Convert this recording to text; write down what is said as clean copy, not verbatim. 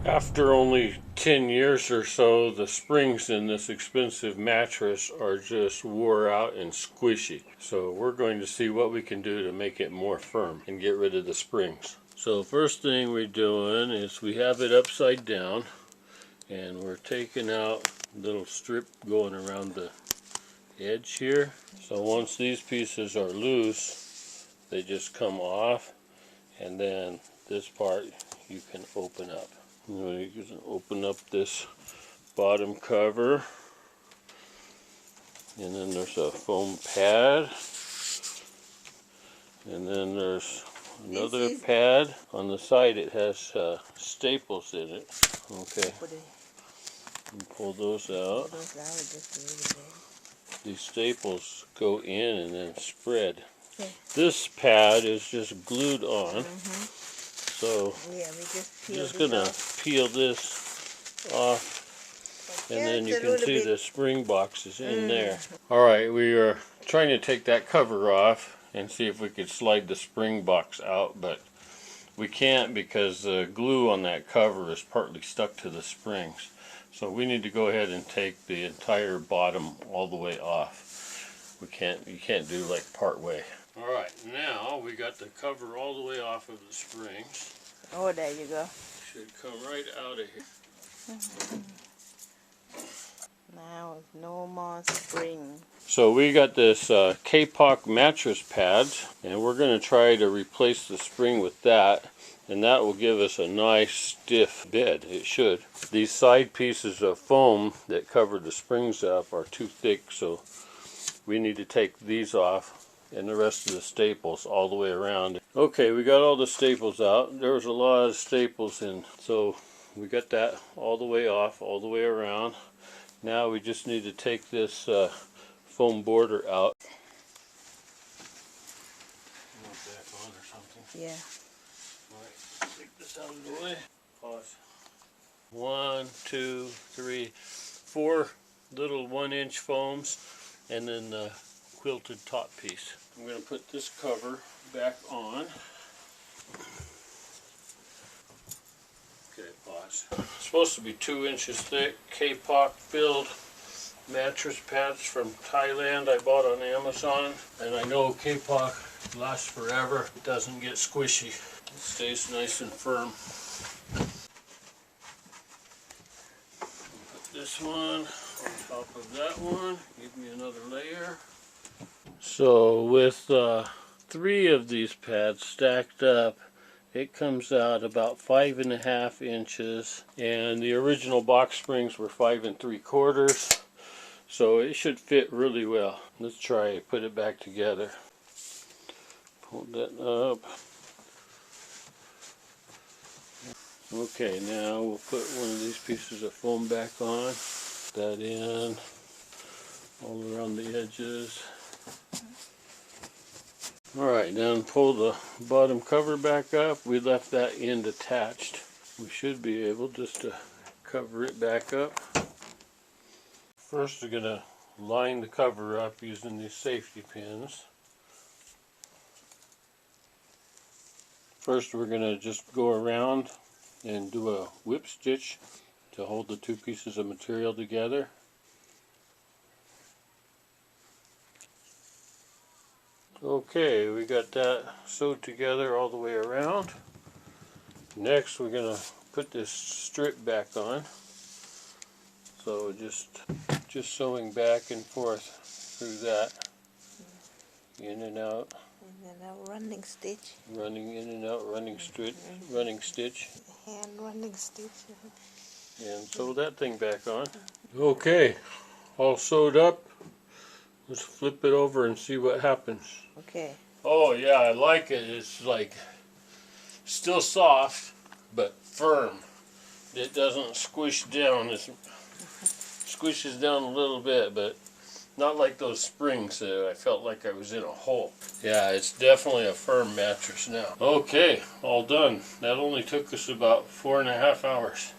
After only 10 years or so, the springs in this expensive mattress are just wore out and squishy. So we're going to see what we can do to make it more firm and get rid of the springs. So first thing we're doing is we have it upside down and we're taking out a little strip going around the edge here. So once these pieces are loose, they just come off, and then this part you can open up. You can open up this bottom cover, and then there's a foam pad, and then there's another pad on the side. It has staples in it. Okay, and pull those out. These staples go in and then spread. Okay. This pad is just glued on. So yeah, I'm just gonna peel this off, and then you can see the spring box is in there. Alright, we are trying to take that cover off and see if we could slide the spring box out, but we can't because the glue on that cover is partly stuck to the springs. So we need to go ahead and take the entire bottom all the way off. You can't do like part way. Alright, now we got the cover all the way off of the springs. Oh, there you go. Should come right out of here. Now no more spring. So we got this Kapok mattress pads, and we're going to try to replace the spring with that, and that will give us a nice stiff bed. It should. These side pieces of foam that cover the springs up are too thick, so we need to take these off and the rest of the staples all the way around. Okay, we got all the staples out. There was a lot of staples in, so we got that all the way off, all the way around. Now we just need to take this foam border out. Want that on or something? Yeah. Alright, take this out of the way. Pause. 1, 2, 3, 4 little 1-inch foams, and then the quilted top piece. I'm going to put this cover back on. Okay, pause. It's supposed to be 2 inches thick, Kapok filled mattress pads from Thailand I bought on Amazon, and I know Kapok lasts forever. It doesn't get squishy. It stays nice and firm. Put this one on top of that one. Give me another layer. So with 3 of these pads stacked up, it comes out about 5.5 inches, and the original box springs were 5 3/4, so it should fit really well. Let's try it, put it back together. Pull that up. Okay, now we'll put one of these pieces of foam back on. That in all around the edges. Alright, now pull the bottom cover back up. We left that end attached. We should be able just to cover it back up. First we're going to line the cover up using these safety pins. First we're going to just go around and do a whip stitch to hold the 2 pieces of material together. Okay, we got that sewed together all the way around. Next we're going to put this strip back on. So just sewing back and forth through that. In and out. And then a running stitch. Running in and out, running stitch, running stitch. Hand running stitch. And sew that thing back on. Okay, all sewed up. Let's flip it over and see what happens. Okay. Oh yeah, I like it. It's like still soft, but firm. It doesn't squish down. It squishes down a little bit, but not like those springs that I felt like I was in a hole. Yeah, it's definitely a firm mattress now. Okay, all done. That only took us about 4.5 hours.